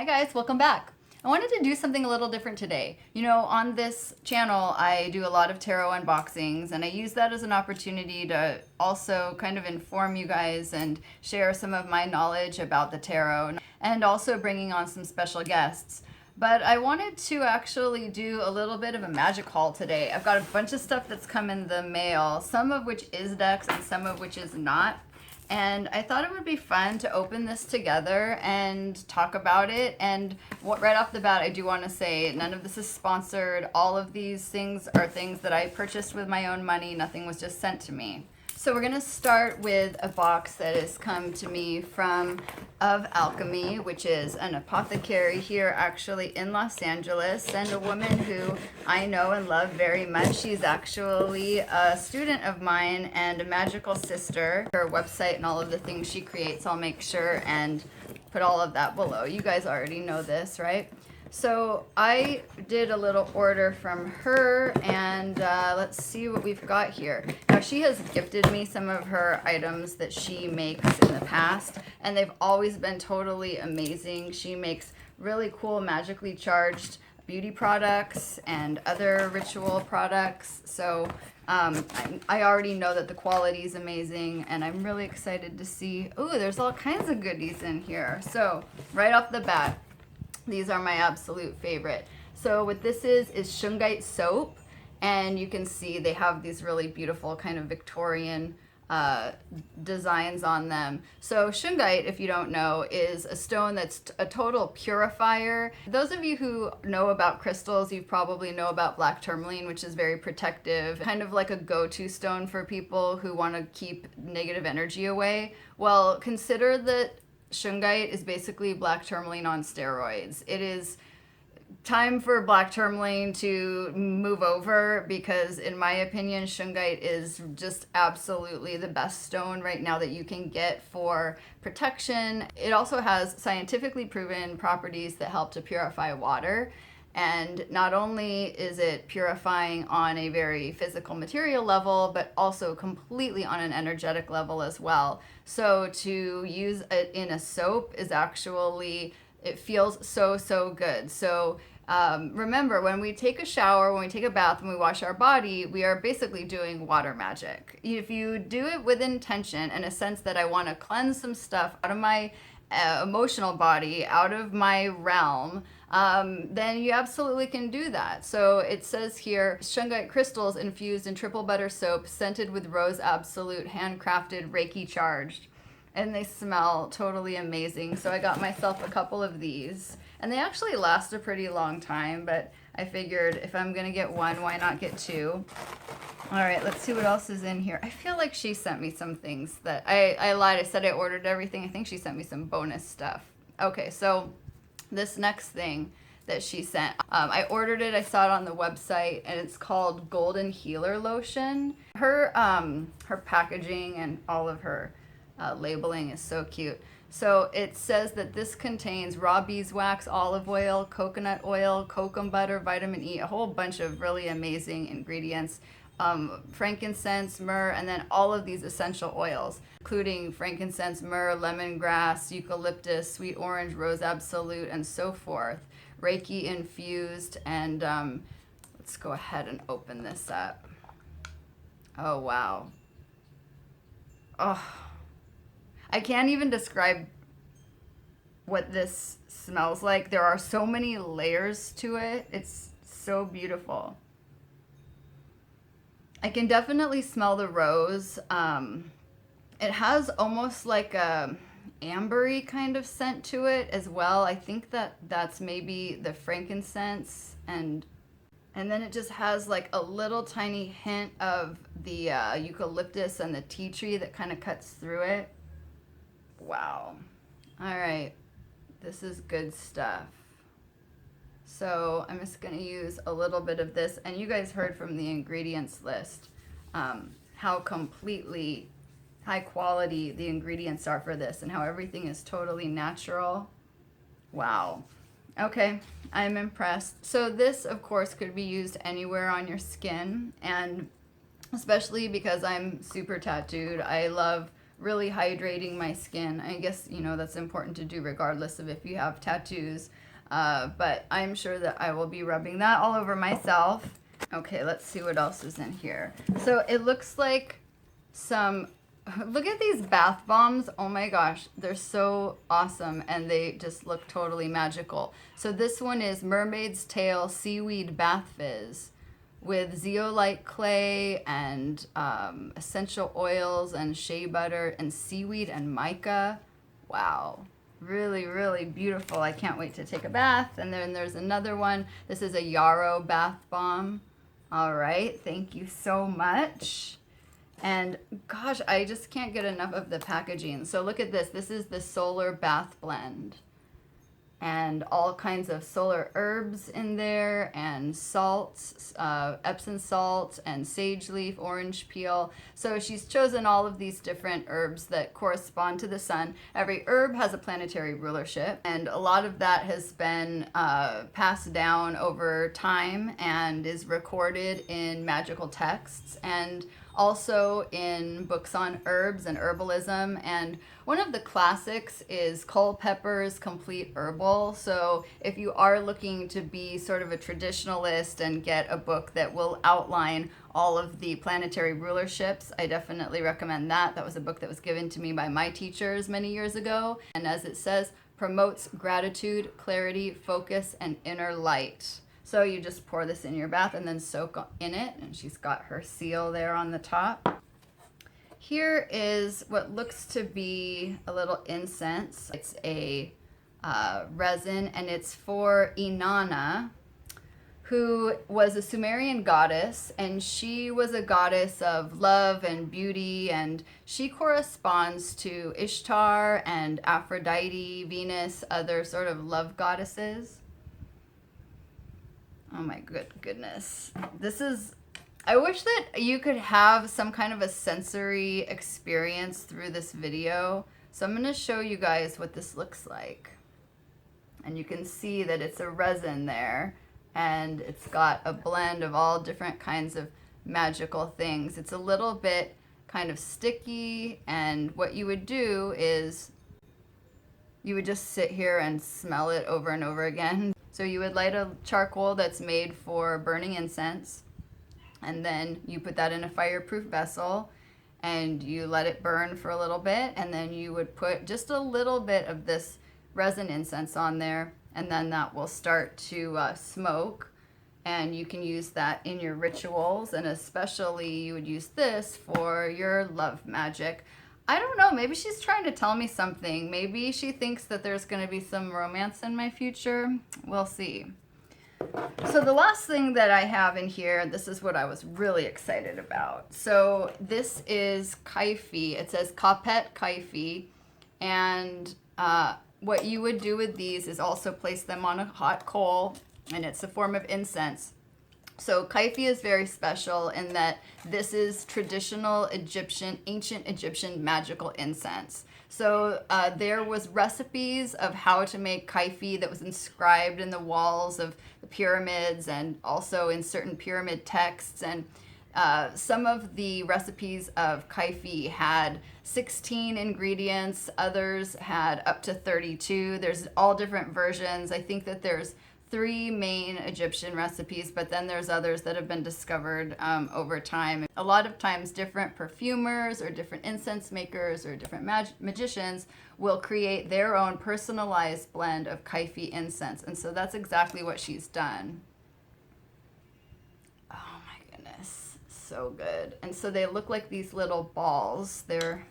Hi guys, welcome back. I wanted to do something a little different today. You know, on this channel, I do a lot of tarot unboxings, and I use that as an opportunity to also kind of inform you guys and share some of my knowledge about the tarot, and also bringing on some special guests. But I wanted to actually do a little bit of a magic haul today. I've got a bunch of stuff that's come in the mail, some of which is decks and some of which is not. And I thought it would be fun to open this together and talk about it. And right off the bat, I do want to say none of this is sponsored. All of these things are things that I purchased with my own money. Nothing was just sent to me. So we're going to start with a box that has come to me from Of Alchemy, which is an apothecary here actually in Los Angeles, and a woman who I know and love very much. She's actually a student of mine and a magical sister. Her website and all of the things she creates, I'll make sure and put all of that below. You guys already know this, right? So I did a little order from her, and let's see what we've got here. Now, she has gifted me some of her items that she makes in the past, and they've always been totally amazing. She makes really cool magically charged beauty products and other ritual products. So I already know that the quality is amazing, and I'm really excited to see. Ooh, there's all kinds of goodies in here. So right off the bat, these are my absolute favorite. So what this is Shungite soap, and you can see they have these really beautiful kind of Victorian designs on them. So Shungite, if you don't know, is a stone that's a total purifier. Those of you who know about crystals, you probably know about black tourmaline, which is very protective, kind of like a go-to stone for people who want to keep negative energy away. Well, consider that Shungite is basically black tourmaline on steroids. It is time for black tourmaline to move over because, in my opinion, Shungite is just absolutely the best stone right now that you can get for protection. It also has scientifically proven properties that help to purify water. And not only is it purifying on a very physical material level, but also completely on an energetic level as well. So to use it in a soap is actually, it feels so good. So remember, when we take a shower, when we take a bath, when we wash our body, we are basically doing water magic. If you do it with intention and a sense that I want to cleanse some stuff out of my emotional body, out of my realm, then you absolutely can do that. So it says here, Shungite crystals infused in triple butter soap, scented with rose absolute, handcrafted, Reiki charged. And they smell totally amazing. So I got myself a couple of these. And they actually last a pretty long time, but I figured if I'm gonna get one, why not get two? All right, let's see what else is in here. I feel like she sent me some things that, I lied, I said I ordered everything. I think she sent me some bonus stuff. Okay, so this next thing that she sent, I ordered it, I saw it on the website, and it's called Golden Healer Lotion. Her packaging and all of her labeling is so cute. So it says that this contains raw beeswax, olive oil, coconut oil, kokum butter, vitamin E, a whole bunch of really amazing ingredients, frankincense, myrrh, and then all of these essential oils, including frankincense, myrrh, lemongrass, eucalyptus, sweet orange, rose absolute, and so forth. Reiki infused, and let's go ahead and open this up. Oh, wow. Oh, I can't even describe what this smells like. There are so many layers to it. It's so beautiful. I can definitely smell the rose. It has almost like a ambery kind of scent to it as well. I think that that's maybe the frankincense, and then it just has like a little tiny hint of the eucalyptus and the tea tree that kind of cuts through it. Wow. All right, this is good stuff. So I'm just going to use a little bit of this, and you guys heard from the ingredients list how completely high quality the ingredients are for this and how everything is totally natural. Wow. Okay, I'm impressed. So this, of course, could be used anywhere on your skin, and especially because I'm super tattooed, I love really hydrating my skin. I guess, you know, that's important to do regardless of if you have tattoos. But I'm sure that I will be rubbing that all over myself. Okay, let's see what else is in here. So it looks like some, look at these bath bombs. Oh my gosh, they're so awesome and they just look totally magical. So this one is Mermaids Tail Seaweed Bath Fizz with zeolite clay and essential oils and shea butter and seaweed and mica. Wow. Really, really beautiful. I can't wait to take a bath. And then there's another one. This is a yarrow bath bomb. All right, thank you so much. And gosh, I just can't get enough of the packaging. So look at this. This is the Solar Bath Blend. And all kinds of solar herbs in there, and salts, Epsom salt, and sage leaf, orange peel. So she's chosen all of these different herbs that correspond to the sun. Every herb has a planetary rulership, and a lot of that has been passed down over time and is recorded in magical texts and also in books on herbs and herbalism. And one of the classics is Culpepper's Complete Herbal. So if you are looking to be sort of a traditionalist and get a book that will outline all of the planetary rulerships, I definitely recommend that. That was a book that was given to me by my teachers many years ago. And as it says, promotes gratitude, clarity, focus, and inner light. So you just pour this in your bath and then soak in it. And she's got her seal there on the top. Here is what looks to be a little incense. It's a resin, and it's for Inanna, who was a Sumerian goddess, and she was a goddess of love and beauty, and she corresponds to Ishtar and Aphrodite, Venus, other sort of love goddesses. Oh my goodness. This is, I wish that you could have some kind of a sensory experience through this video. So I'm going to show you guys what this looks like. And you can see that it's a resin there, and it's got a blend of all different kinds of magical things. It's a little bit kind of sticky, and what you would do is you would just sit here and smell it over and over again. So you would light a charcoal that's made for burning incense, and then you put that in a fireproof vessel and you let it burn for a little bit, and then you would put just a little bit of this resin incense on there, and then that will start to smoke, and you can use that in your rituals, and especially you would use this for your love magic. I don't know, maybe she's trying to tell me something. Maybe she thinks that there's going to be some romance in my future. We'll see. So the last thing that I have in here, this is what I was really excited about. So this is kaifi. It says Kapet Kaifi. And what you would do with these is also place them on a hot coal, and it's a form of incense. So kaifi is very special in that this is traditional Egyptian, ancient Egyptian magical incense. So there was recipes of how to make kaifi that was inscribed in the walls of the pyramids and also in certain pyramid texts. And some of the recipes of kaifi had 16 ingredients, others had up to 32. There's all different versions. I think that there's 3 main Egyptian recipes, but then there's others that have been discovered over time. A lot of times different perfumers or different incense makers or different magicians will create their own personalized blend of kaifi incense. And so that's exactly what she's done. Oh my goodness, so good. And so they look like these little balls. They're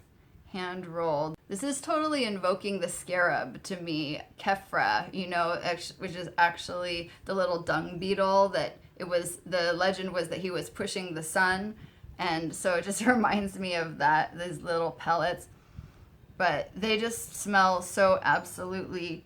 hand rolled. This is totally invoking the scarab to me, Kefra, you know, which is actually the little dung beetle that it was, the legend was that he was pushing the sun. And so it just reminds me of that, these little pellets. But they just smell so absolutely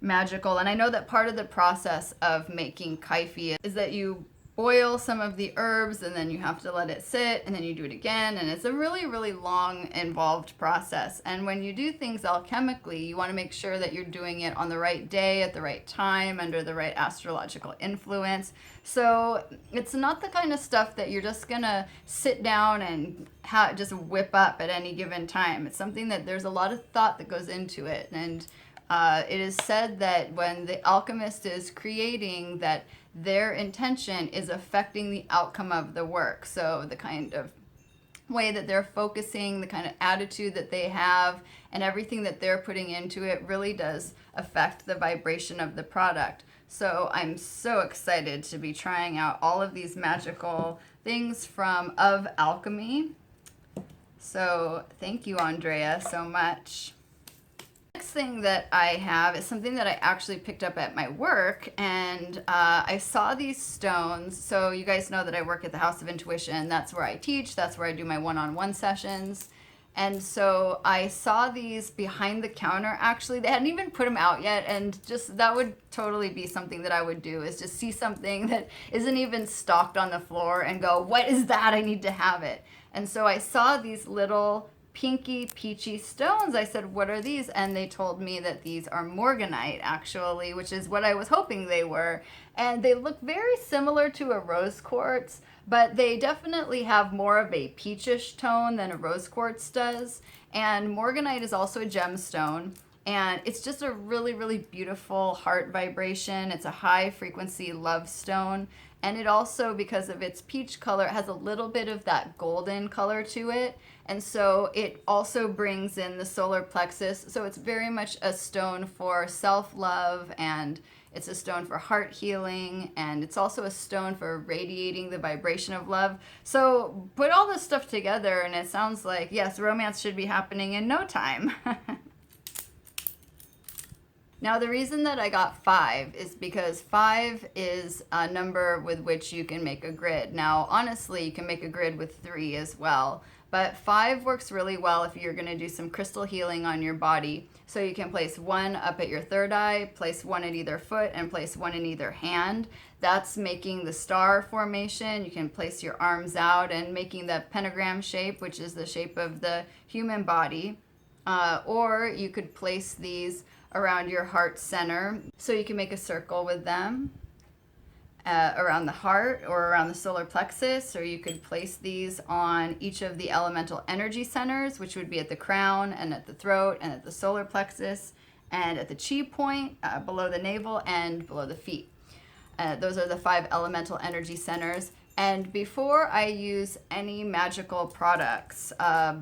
magical. And I know that part of the process of making kaifi is that you oil some of the herbs, and then you have to let it sit, and then you do it again, and it's a really, really long, involved process. And when you do things alchemically, you want to make sure that you're doing it on the right day, at the right time, under the right astrological influence. So it's not the kind of stuff that you're just gonna sit down and just whip up at any given time. It's something that there's a lot of thought that goes into it, and it is said that when the alchemist is creating, that their intention is affecting the outcome of the work. So the kind of way that they're focusing, the kind of attitude that they have, and everything that they're putting into it really does affect the vibration of the product. So I'm so excited to be trying out all of these magical things from Of Alchemy. So thank you, Andrea, so much. Next thing that I have is something that I actually picked up at my work, and I saw these stones. So you guys know that I work at the House of Intuition. That's where I teach. That's where I do my one-on-one sessions. And so I saw these behind the counter. Actually, they hadn't even put them out yet, and just that would totally be something that I would do, is just see something that isn't even stocked on the floor and go, what is that? I need to have it. And so I saw these little pinky peachy stones. I said, what are these? And they told me that these are Morganite, actually, which is what I was hoping they were. And they look very similar to a rose quartz, but they definitely have more of a peachish tone than a rose quartz does. And Morganite is also a gemstone, and it's just a really, really beautiful heart vibration. It's a high frequency love stone. And it also, because of its peach color, has a little bit of that golden color to it. And so it also brings in the solar plexus. So it's very much a stone for self-love, and it's a stone for heart healing, and it's also a stone for radiating the vibration of love. So put all this stuff together, and it sounds like, yes, romance should be happening in no time. Now, the reason that I got 5 is because 5 is a number with which you can make a grid. Now, honestly, you can make a grid with 3 as well, but 5 works really well if you're going to do some crystal healing on your body. So you can place 1 up at your third eye, place 1 at either foot, and place 1 in either hand. That's making the star formation. You can place your arms out and making the pentagram shape, which is the shape of the human body. Or you could place these around your heart center, so you can make a circle with them around the heart or around the solar plexus, or you could place these on each of the elemental energy centers, which would be at the crown and at the throat and at the solar plexus and at the chi point, below the navel and below the feet. Those are the 5 elemental energy centers. And before I use any magical products,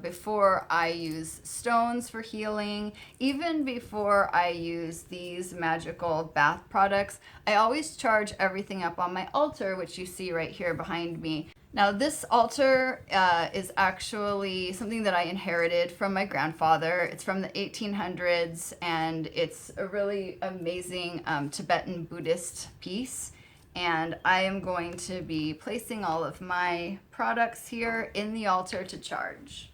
before I use stones for healing, even before I use these magical bath products, I always charge everything up on my altar, which you see right here behind me. Now, this altar is actually something that I inherited from my grandfather. It's from the 1800s, and it's a really amazing Tibetan Buddhist piece. And I am going to be placing all of my products here in the altar to charge.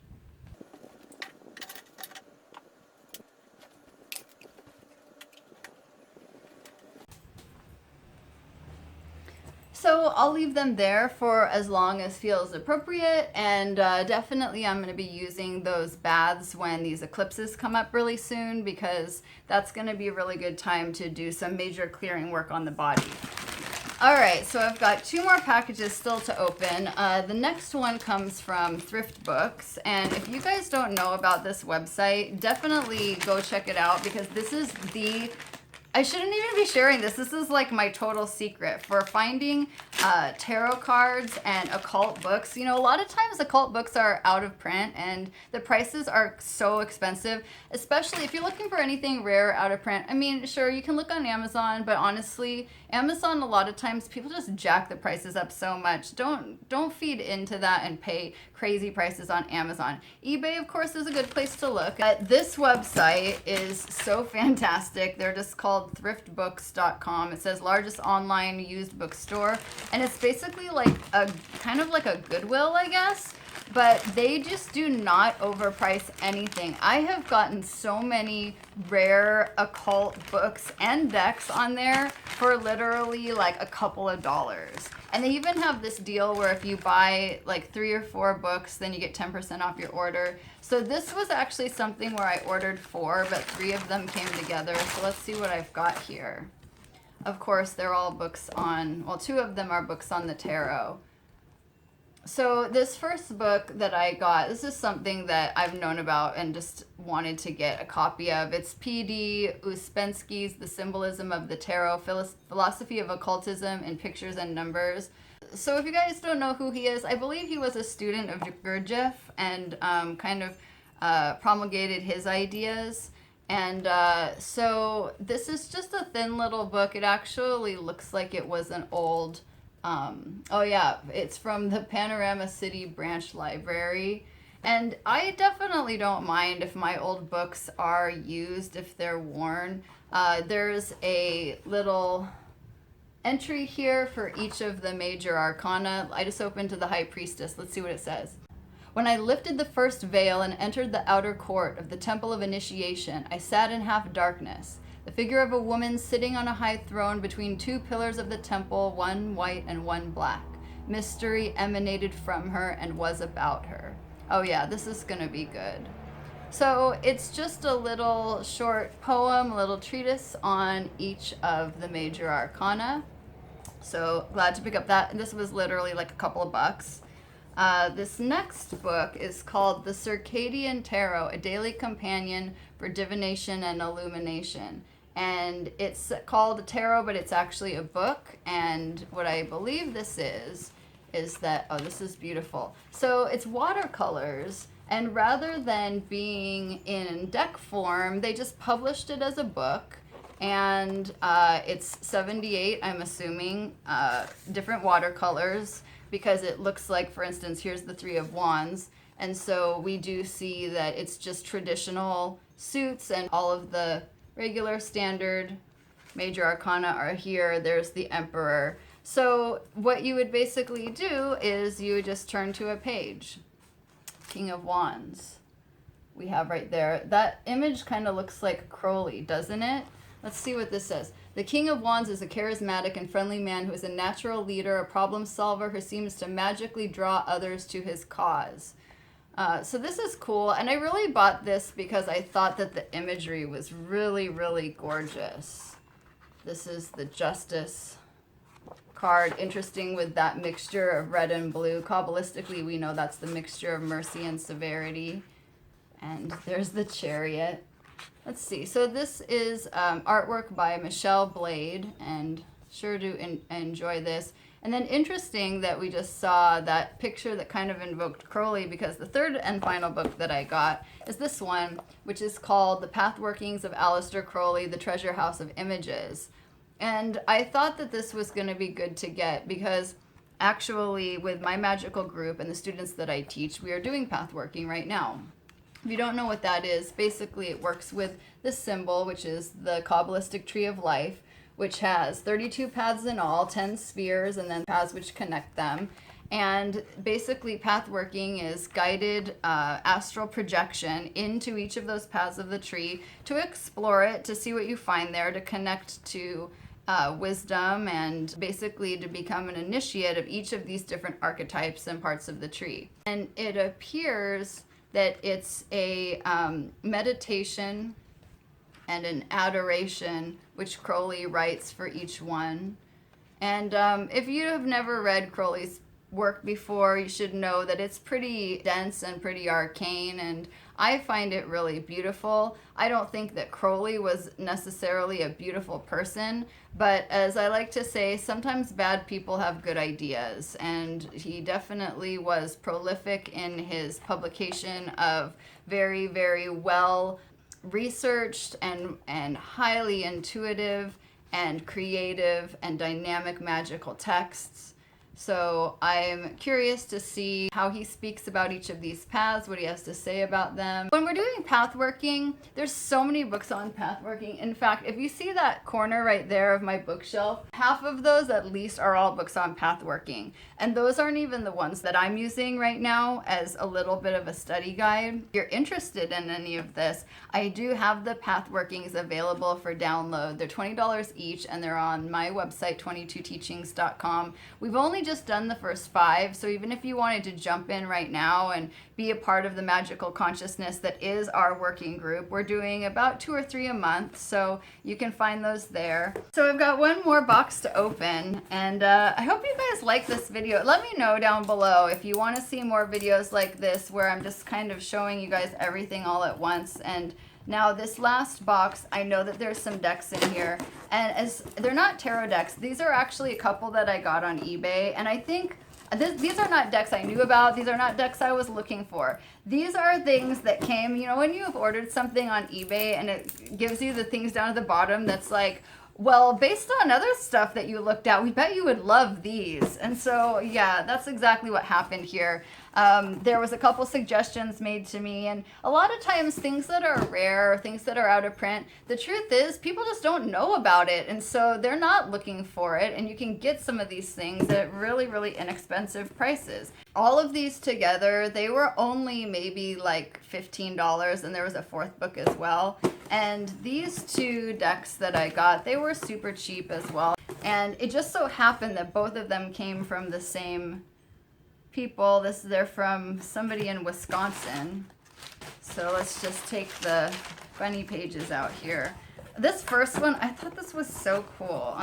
So I'll leave them there for as long as feels appropriate, and definitely I'm going to be using those baths when these eclipses come up really soon, because that's going to be a really good time to do some major clearing work on the body. All right, so I've got 2 more packages still to open. The next one comes from Thrift Books, and if you guys don't know about this website, definitely go check it out, because this is I shouldn't even be sharing this. This is like my total secret for finding tarot cards and occult books. You know, a lot of times occult books are out of print and the prices are so expensive, especially if you're looking for anything rare out of print. I mean, sure, you can look on Amazon, but honestly, Amazon, a lot of times people just jack the prices up so much. Don't feed into that and pay crazy prices on Amazon. eBay, of course, is a good place to look. But this website is so fantastic. They're just called thriftbooks.com. It says largest online used bookstore, and it's basically like a kind of like a Goodwill, I guess. but they just do not overprice anything. I have gotten so many rare occult books and decks on there for literally like a couple of dollars. And they even have this deal where if you buy like 3 or 4 books, then you get 10% off your order. So this was actually something where I ordered 4, but 3 of them came together. So let's see what I've got here. Of course, they're all books on, well, 2 of them are books on the tarot. So this first book that I got, this is something that I've known about and just wanted to get a copy of. It's P.D. Ouspensky's The Symbolism of the Tarot, Philosophy of Occultism in Pictures and Numbers. So if you guys don't know who he is, I believe he was a student of Gurdjieff and kind of promulgated his ideas. And so this is just a thin little book. It actually looks like it was an old, oh yeah, it's from the Panorama City Branch Library. And I definitely don't mind if my old books are used, if they're worn. There's a little entry here for each of the major arcana. I just opened to the High Priestess. Let's see what it says. When I lifted the first veil and entered the outer court of the Temple of Initiation, I sat in half darkness, the figure of a woman sitting on a high throne between 2 pillars of the temple, one white and one black. Mystery emanated from her and was about her. Oh yeah, this is gonna be good. So it's just a little short poem, a little treatise on each of the major arcana. So glad to pick up that. This was literally like a couple of bucks. This next book is called The Circadian Tarot, a daily companion for divination and illumination. And it's called a tarot, but it's actually a book. And what I believe this is that, oh, this is beautiful. So it's watercolors, and rather than being in deck form, they just published it as a book. And it's 78, I'm assuming, different watercolors, because it looks like, for instance, here's the 3 of Wands. And so we do see that it's just traditional suits, and all of the regular standard major arcana are here. There's the Emperor. So what you would basically do is you would just turn to a page. King of Wands. We have right there. That image kind of looks like Crowley, doesn't it? Let's see what this says. The King of Wands is a charismatic and friendly man who is a natural leader, a problem solver who seems to magically draw others to his cause. So this is cool, and I really bought this because I thought that the imagery was really, really gorgeous. This is the Justice card, interesting with that mixture of red and blue. Kabbalistically, we know that's the mixture of mercy and severity. And there's the Chariot. Let's see. So this is artwork by Michelle Blade, and sure do enjoy this. And then interesting that we just saw that picture that kind of invoked Crowley, because the third and final book that I got is this one, which is called The Pathworkings of Aleister Crowley, The Treasure House of Images. And I thought that this was going to be good to get because actually with my magical group and the students that I teach, we are doing pathworking right now. If you don't know what that is, basically it works with this symbol, which is the Kabbalistic Tree of Life, which has 32 paths in all, 10 spheres, and then paths which connect them. And basically pathworking is guided astral projection into each of those paths of the tree to explore it, to see what you find there, to connect to wisdom, and basically to become an initiate of each of these different archetypes and parts of the tree. And it appears that it's a meditation and an adoration, which Crowley writes for each one. And if you have never read Crowley's work before, you should know that it's pretty dense and pretty arcane, and I find it really beautiful. I don't think that Crowley was necessarily a beautiful person, but as I like to say, sometimes bad people have good ideas, and he definitely was prolific in his publication of very, very well researched and highly intuitive and creative and dynamic magical texts. So I'm curious to see how he speaks about each of these paths, what he has to say about them. When we're doing path working, there's so many books on path working. In fact, if you see that corner right there of my bookshelf, half of those at least are all books on path working. And those aren't even the ones that I'm using right now as a little bit of a study guide. If you're interested in any of this, I do have the path workings available for download. They're $20 each and they're on my website, 22teachings.com. We've only just done the first 5, so even if you wanted to jump in right now and be a part of the magical consciousness that is our working group, we're doing about 2 or 3 a month, so you can find those there. So I've got one more box to open, and I hope you guys like this video. Let me know down below if you want to see more videos like this where I'm just kind of showing you guys everything all at once. And now this last box, I know that there's some decks in here, and as they're not tarot decks, these are actually a couple that I got on eBay, and I think these are not decks I knew about. These are not decks I was looking for. These are things that came, you know, when you have ordered something on eBay and it gives you the things down at the bottom that's like, well, based on other stuff that you looked at, we bet you would love these. And so, yeah, that's exactly what happened here. There was a couple suggestions made to me, and a lot of times things that are rare, things that are out of print, the truth is people just don't know about it, and so they're not looking for it, and you can get some of these things at really, really inexpensive prices. All of these together, they were only maybe like $15, and there was a 4th book as well. And these 2 decks that I got, they were super cheap as well. And it just so happened that both of them came from the same people. They're from somebody in Wisconsin. So let's just take the funny pages out here. This first one, I thought this was so cool.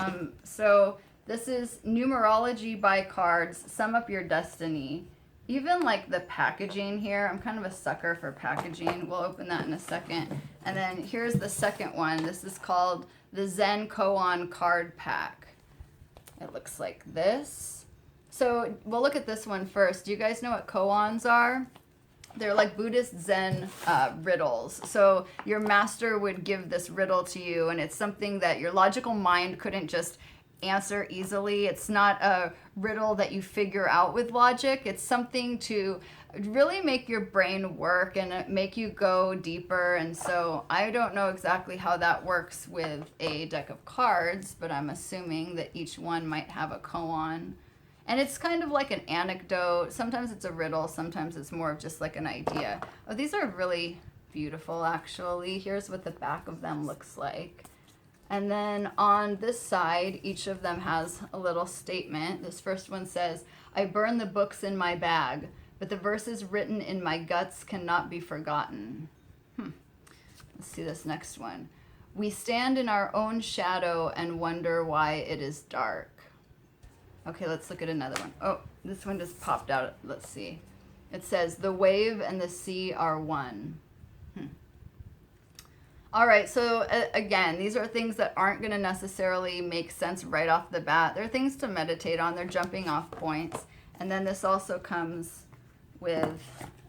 So this is Numerology by Cards, Sum Up Your Destiny. Even like the packaging here, I'm kind of a sucker for packaging. We'll open that in a second. And then here's the second one. This is called the Zen Koan Card Pack. It looks like this. So we'll look at this one first. Do you guys know what koans are? They're like Buddhist Zen riddles. So your master would give this riddle to you, and it's something that your logical mind couldn't just answer easily. It's not a riddle that you figure out with logic. It's something to really make your brain work and make you go deeper. And so I don't know exactly how that works with a deck of cards, but I'm assuming that each one might have a koan. And it's kind of like an anecdote. Sometimes it's a riddle, sometimes it's more of just like an idea. Oh, these are really beautiful, actually. Here's what the back of them looks like. And then on this side, each of them has a little statement. This first one says, I burn the books in my bag, but the verses written in my guts cannot be forgotten. Let's see this next one. We stand in our own shadow and wonder why it is dark. Okay, let's look at another one. Oh, this one just popped out. Let's see. It says, the wave and the sea are one. All right, so again, these are things that aren't going to necessarily make sense right off the bat. They're things to meditate on. They're jumping off points. And then this also comes with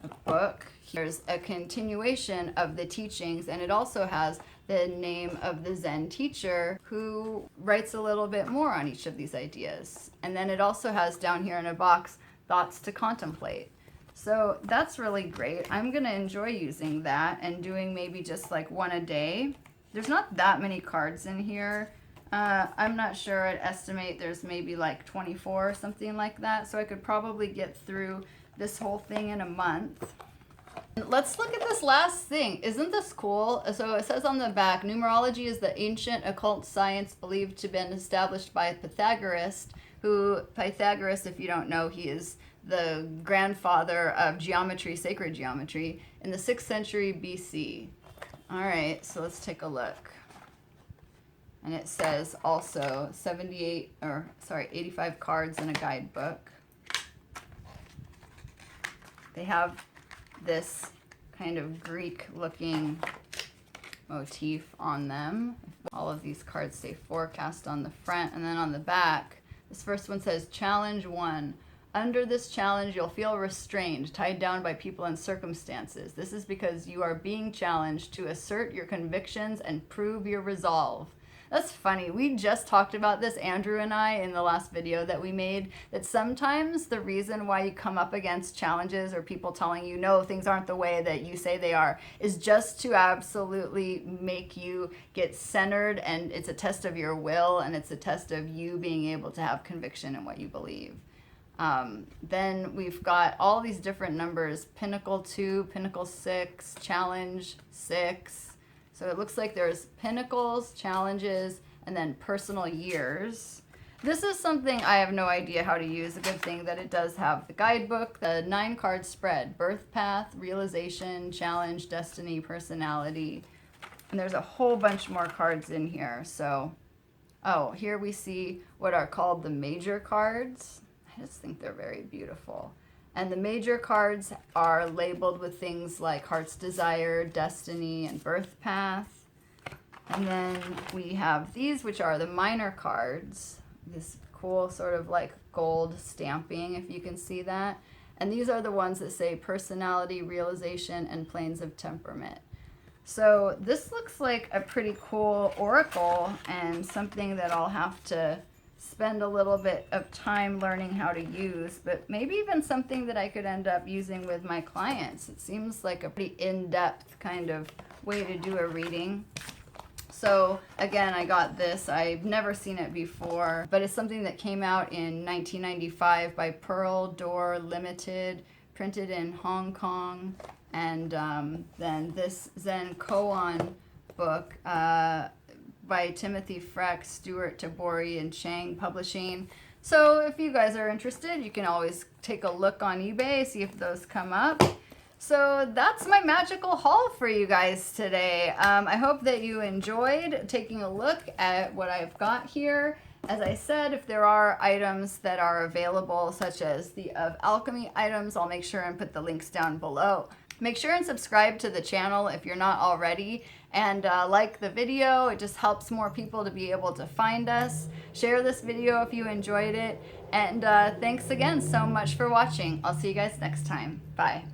a book. Here's a continuation of the teachings, and it also has the name of the Zen teacher who writes a little bit more on each of these ideas. And then it also has down here in a box, thoughts to contemplate. So that's really great. I'm going to enjoy using that and doing maybe just like one a day. There's not that many cards in here. I'm not sure. I'd estimate there's maybe like 24 or something like that. So I could probably get through this whole thing in a month. Let's look at this last thing. Isn't this cool? So it says on the back, numerology is the ancient occult science believed to have been established by Pythagoras, Pythagoras, if you don't know, he is the grandfather of geometry, sacred geometry, in the 6th century BC. All right, so let's take a look. And it says also 85 cards in a guidebook. They have this kind of Greek-looking motif on them. All of these cards say forecast on the front, and then on the back, this first one says challenge 1. Under this challenge, you'll feel restrained, tied down by people and circumstances. This is because you are being challenged to assert your convictions and prove your resolve. That's funny. We just talked about this, Andrew and I, in the last video that we made, that sometimes the reason why you come up against challenges or people telling you, no, things aren't the way that you say they are, is just to absolutely make you get centered, and it's a test of your will, and it's a test of you being able to have conviction in what you believe. Then we've got all these different numbers: Pinnacle 2, Pinnacle 6, Challenge 6. So it looks like there's pinnacles, challenges, and then personal years. This is something I have no idea how to use. A good thing that it does have the guidebook, the 9-card spread: birth path, realization, challenge, destiny, personality. And there's a whole bunch more cards in here. So, oh, here we see what are called the major cards. I just think they're very beautiful. And the major cards are labeled with things like Heart's Desire, Destiny, and Birth Path. And then we have these, which are the minor cards. This cool sort of like gold stamping, if you can see that. And these are the ones that say Personality, Realization, and Planes of Temperament. So this looks like a pretty cool oracle, and something that I'll have to spend a little bit of time learning how to use, but maybe even something that I could end up using with my clients. It seems like a pretty in-depth kind of way to do a reading. So again, I got this. I've never seen it before, but it's something that came out in 1995 by Pearl Door Limited, printed in Hong Kong. And then this Zen Koan book, by Timothy Freck, Stuart Tabori, and Chang Publishing. So if you guys are interested, you can always take a look on eBay, see if those come up. So that's my magical haul for you guys today. I hope that you enjoyed taking a look at what I've got here. As I said, if there are items that are available, such as the alchemy items, I'll make sure and put the links down below. Make sure and subscribe to the channel if you're not already, and like the video. It just helps more people to be able to find us. Share this video if you enjoyed it, and thanks again so much for watching. I'll see you guys next time. Bye.